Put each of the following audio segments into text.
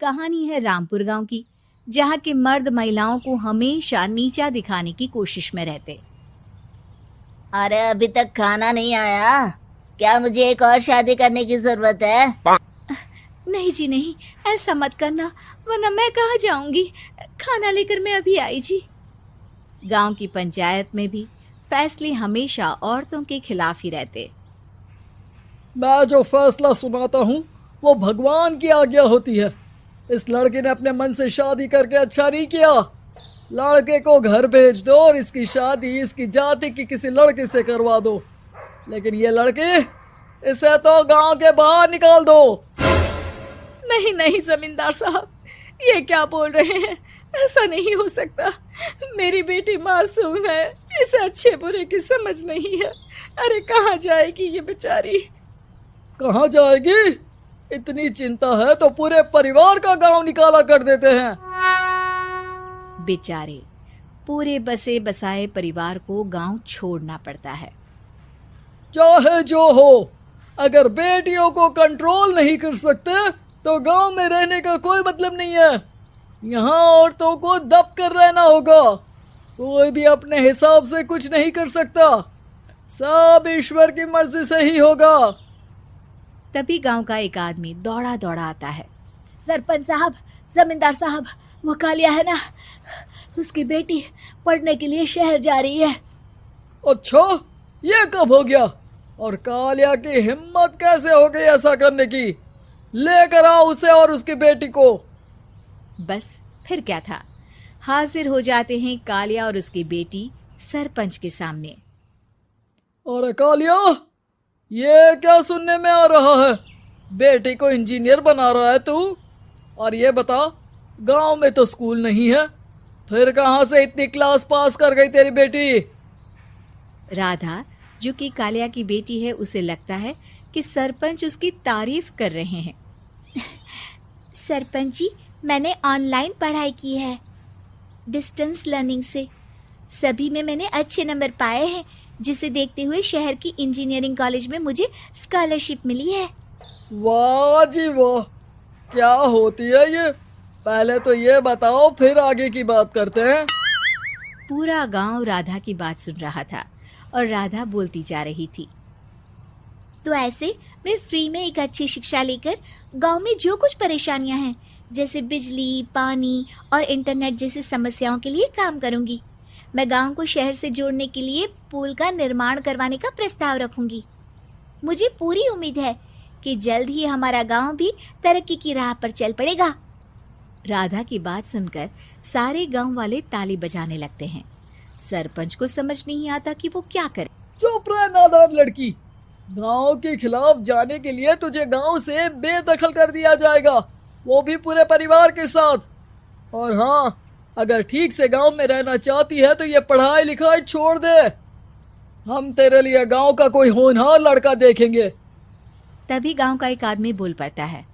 कहानी है रामपुर गांव की, जहां के मर्द महिलाओं को हमेशा नीचा दिखाने की कोशिश में रहते। अरे अभी तक खाना नहीं आया, क्या मुझे एक और शादी करने की जरूरत है? नहीं जी नहीं, ऐसा मत करना, वरना मैं कहाँ जाऊंगी। खाना लेकर मैं अभी आई जी। गांव की पंचायत में भी फैसले हमेशा औरतों के खिलाफ ही रहते। मैं जो फैसला सुनाता हूँ वो भगवान की आज्ञा होती है। इस लड़के ने अपने मन से शादी करके अच्छा नहीं किया। लड़के को घर भेज दो और इसकी शादी इसकी जाति की किसी लड़के से करवा दो, लेकिन ये लड़के, इसे तो गांव के बाहर निकाल दो। नहीं नहीं जमींदार साहब, ये क्या बोल रहे हैं? ऐसा नहीं हो सकता। मेरी बेटी मासूम है, इसे अच्छे बुरे की समझ नहीं है। अरे कहाँ जाएगी ये बेचारी? कहाँ जाएगी? इतनी चिंता है तो पूरे परिवार का गांव निकाला कर देते हैं। बेचारे पूरे बसे बसाए परिवार को गांव छोड़ना पड़ता है। चाहे जो हो, अगर बेटियों को कंट्रोल नहीं कर सकते तो गांव में रहने का कोई मतलब नहीं है। यहाँ औरतों को दब कर रहना होगा। कोई भी अपने हिसाब से कुछ नहीं कर सकता, सब ईश्वर की मर्जी से ही होगा। तभी गांव का एक आदमी दौड़ा दौड़ा आता है। सरपंच साहब, जमींदार साहब, वो कालिया है ना, उसकी बेटी पढ़ने के लिए शहर जा रही है। अच्छा, ये कब हो गया? और कालिया की हिम्मत कैसे हो गई ऐसा करने की? लेकर आओ उसे और उसकी बेटी को। बस फिर क्या था, हाजिर हो जाते हैं कालिया और उसकी बेटी सरपंच के सामने। और कालिया, ये क्या सुनने में आ रहा है? बेटी को इंजीनियर बना रहा है तू? और ये बता, गांव में तो स्कूल नहीं है, फिर कहां से इतनी क्लास पास कर गई तेरी बेटी? राधा, जो कि कालिया की बेटी है, उसे लगता है कि सरपंच उसकी तारीफ कर रहे हैं। सरपंच जी, मैंने ऑनलाइन पढ़ाई की है, डिस्टेंस लर्निंग से। सभी में मैंने अच्छे नंबर पाए हैं, जिसे देखते हुए शहर की इंजीनियरिंग कॉलेज में मुझे स्कॉलरशिप मिली है। वाह जी वाह, क्या होती है ये? पहले तो ये बताओ, फिर आगे की बात करते हैं। पूरा गांव राधा की बात सुन रहा था और राधा बोलती जा रही थी। तो ऐसे मैं फ्री में एक अच्छी शिक्षा लेकर गांव में जो कुछ परेशानियां हैं, जैसे बिजली, पानी और इंटरनेट जैसी समस्याओं के लिए काम करूंगी। मैं गांव को शहर से जोड़ने के लिए पुल का निर्माण करवाने का प्रस्ताव रखूंगी। मुझे पूरी उम्मीद है कि जल्द ही हमारा गांव भी तरक्की की राह पर चल पड़ेगा। राधा की बात सुनकर सारे गांव वाले ताली बजाने लगते हैं। सरपंच को समझ नहीं आता कि वो क्या करे। चुप रह नादान लड़की, गांव के खिलाफ जाने के लिए तुझे गांव से बेदखल कर दिया जाएगा, वो भी पूरे परिवार के साथ। और हाँ, अगर ठीक से गांव में रहना चाहती है तो ये पढ़ाई लिखाई छोड़ दे। हम तेरे लिए गांव का कोई होनहार लड़का देखेंगे। तभी गांव का एक आदमी बोल पड़ता है।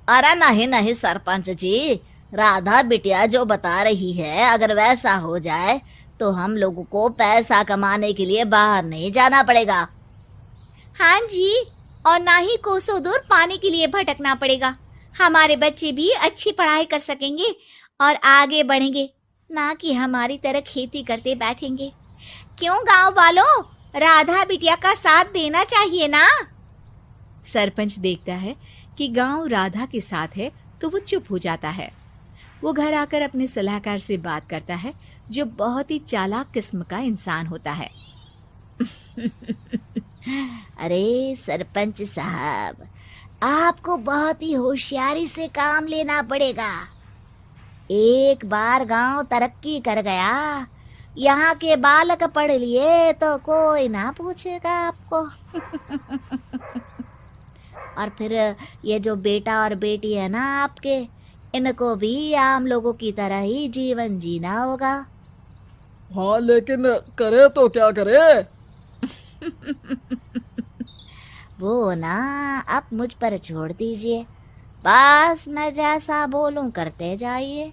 अरे नहीं नहीं सरपंच जी, राधा बिटिया जो बता रही है, अगर वैसा हो जाए तो हम लोगों को पैसा कमाने के लिए बाहर नहीं जाना पड़ेगा। हाँ जी, और ना ही कोसों दूर पानी के लिए भटकना पड़ेगा। हमारे बच्चे भी अच्छी पढ़ाई कर सकेंगे और आगे बढ़ेंगे, ना कि हमारी तरह खेती करते बैठेंगे। क्यों गांव वालों, राधा बिटिया का साथ देना चाहिए ना। सरपंच देखता है कि गांव राधा के साथ है तो वो चुप हो जाता है। वो घर आकर अपने सलाहकार से बात करता है, जो बहुत ही चालाक किस्म का इंसान होता है। अरे सरपंच साहब, आपको बहुत ही होशियारी से काम लेना पड़ेगा। एक बार गांव तरक्की कर गया, यहाँ के बालक पढ़ लिए तो कोई ना पूछेगा आपको। और फिर ये जो बेटा और बेटी है ना आपके, इनको भी आम लोगों की तरह ही जीवन जीना होगा। हाँ, लेकिन करे तो क्या करे? वो ना आप मुझ पर छोड़ दीजिए, बस मैं जैसा बोलूं करते जाइए।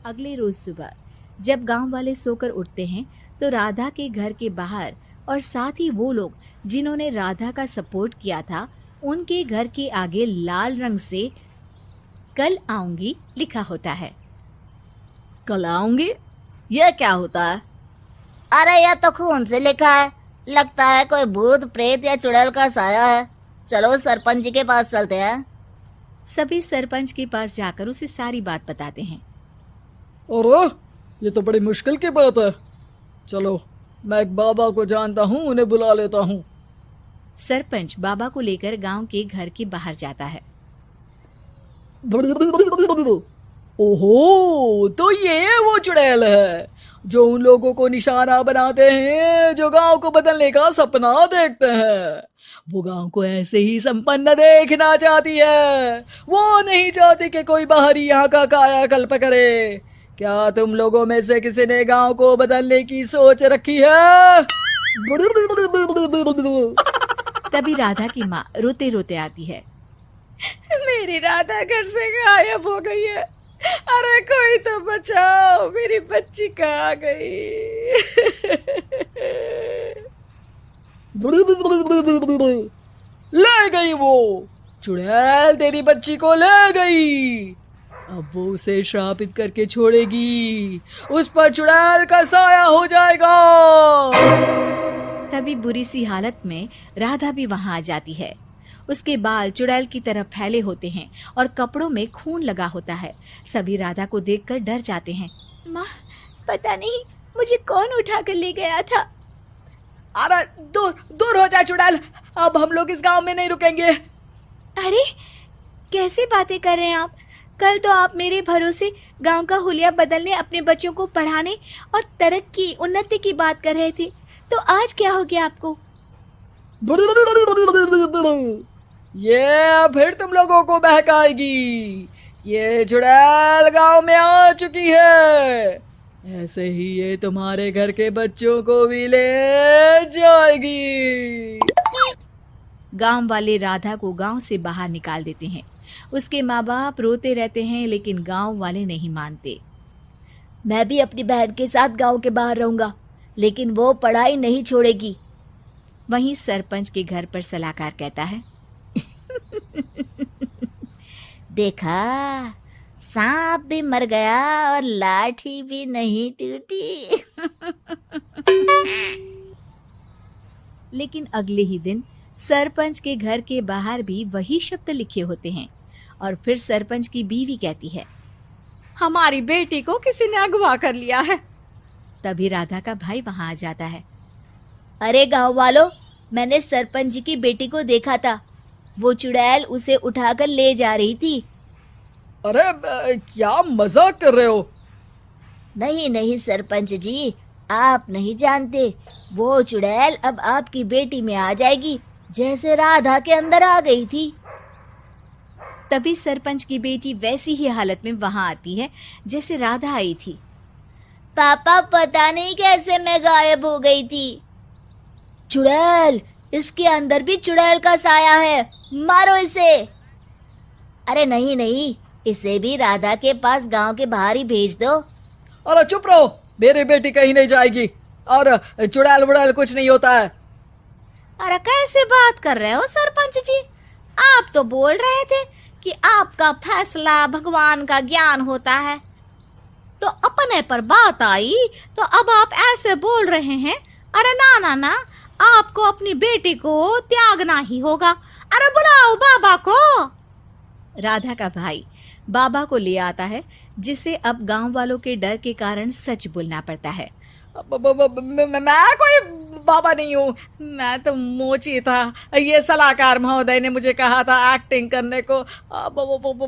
अगले रोज सुबह जब गांव वाले सोकर उठते हैं तो राधा के घर के बाहर और साथ ही वो लोग जिन्होंने राधा का सपोर्ट किया था, उनके घर के आगे लाल रंग से कल आऊंगी लिखा होता है। कल आऊंगी, यह क्या होता है? अरे यह तो खून से लिखा है, लगता है कोई भूत प्रेत या चुड़ैल का साया है। चलो सरपंच जी के पास चलते हैं। सभी सरपंच के पास जाकर उसे सारी बात बताते हैं। अरे ये तो बड़ी मुश्किल की बात है। चलो मैं एक बाबा को जानता हूँ, उन्हें बुला लेता हूँ। सरपंच बाबा को लेकर गांव के घर के बाहर जाता है। ओहो, तो ये वो चुड़ैल है जो उन लोगों को निशाना बनाते हैं जो गांव को बदलने का सपना देखते हैं। वो गांव को ऐसे ही संपन्न देखना चाहती है। वो नहीं चाहती कि कोई बाहरी यहाँ का कायाकल्प करे। क्या तुम लोगों में से किसी ने गांव को बदलने की सोच रखी है? तभी राधा की माँ रोते रोते आती है। मेरी राधा घर से गायब हो गई है। अरे कोई तो बचाओ, मेरी बच्ची कहाँ गई? ले गई वो चुड़ैल, तेरी बच्ची को ले गई। अब वो उसे श्रापित करके छोड़ेगी, उस पर चुड़ैल का साया हो जाएगा। तभी बुरी सी हालत में राधा भी वहां आ जाती है। उसके बाल चुड़ैल की तरह फैले होते हैं और कपड़ों में खून लगा होता है। सभी राधा को देखकर डर जाते हैं। माँ, पता नहीं मुझे कौन उठा कर ले गया था। अरे दूर दूर हो जा चुड़ैल, अब हम लोग इस गांव में नहीं रुकेंगे। अरे कैसी बातें कर रहे हैं आप? कल तो आप मेरे भरोसे गांव का हुलिया बदलने, अपने बच्चों को पढ़ाने और तरक्की उन्नति की बात कर रहे थे, तो आज क्या हो गया आपको? ये फिर तुम लोगों को बहकाएगी। ये चुड़ैल गांव में आ चुकी है, ऐसे ही ये तुम्हारे घर के बच्चों को भी ले जाएगी। गांव वाले राधा को गांव से बाहर निकाल देते हैं। उसके माँ बाप रोते रहते हैं, लेकिन गांव वाले नहीं मानते। मैं भी अपनी बहन के साथ गांव के बाहर रहूंगा, लेकिन वो पढ़ाई नहीं छोड़ेगी। वहीं सरपंच के घर पर सलाहकार कहता है। देखा, सांप भी मर गया और लाठी भी नहीं टूटी। लेकिन अगले ही दिन सरपंच के घर के बाहर भी वही शब्द लिखे होते हैं। और फिर सरपंच की बीवी कहती है, हमारी बेटी को किसी ने अगवा कर लिया है। तभी राधा का भाई वहां आ जाता है। अरे गांव वालों, मैंने सरपंच जी की बेटी को देखा था। वो चुड़ैल उसे उठाकर ले जा रही थी। अरे क्या मजाक कर रहे हो? नहीं नहीं सरपंच जी, आप नहीं जानते। वो चुड़ैल अब आपकी बेटी में आ जाएगी, जैसे राधा के अंदर आ गई थी। तभी सरपंच की बेटी वैसी ही हालत में वहां आती है जैसे राधा आई थी। पापा, पता नहीं कैसे मैं गायब हो गई थी। चुड़ैल, इसके अंदर भी चुड़ैल का साया है, मारो इसे। अरे नहीं नहीं, इसे भी राधा के पास गांव के बाहर ही भेज दो। अरे चुप रहो, मेरी बेटी कहीं नहीं जाएगी और चुड़ैल वुड़ैल कुछ नहीं होता है। अरे कैसे बात कर रहे हो सरपंच जी? आप तो बोल रहे थे कि आपका फैसला भगवान का ज्ञान होता है, तो अपने पर बात आई तो अब आप ऐसे बोल रहे हैं। अरे ना ना ना, आपको अपनी बेटी को त्यागना ही होगा। अरे बुलाओ बाबा को। राधा का भाई बाबा को ले आता है, जिसे अब गांव वालों के डर के कारण सच बोलना पड़ता है। मैं कोई बाबा नहीं हूँ, मैं तो मोची था। ये सलाहकार महोदय ने मुझे कहा था एक्टिंग करने को। अब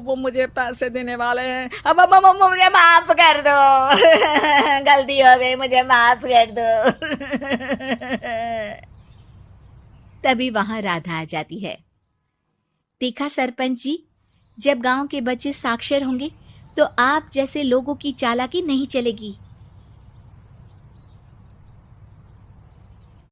वो मुझे पैसे देने वाले हैं। अब मुझे माफ कर दो। गलती हो गई, मुझे माफ कर दो। तभी वहां राधा आ जाती है। देखा सरपंच जी, जब गांव के बच्चे साक्षर होंगे तो आप जैसे लोगों की चालाकी नहीं चलेगी।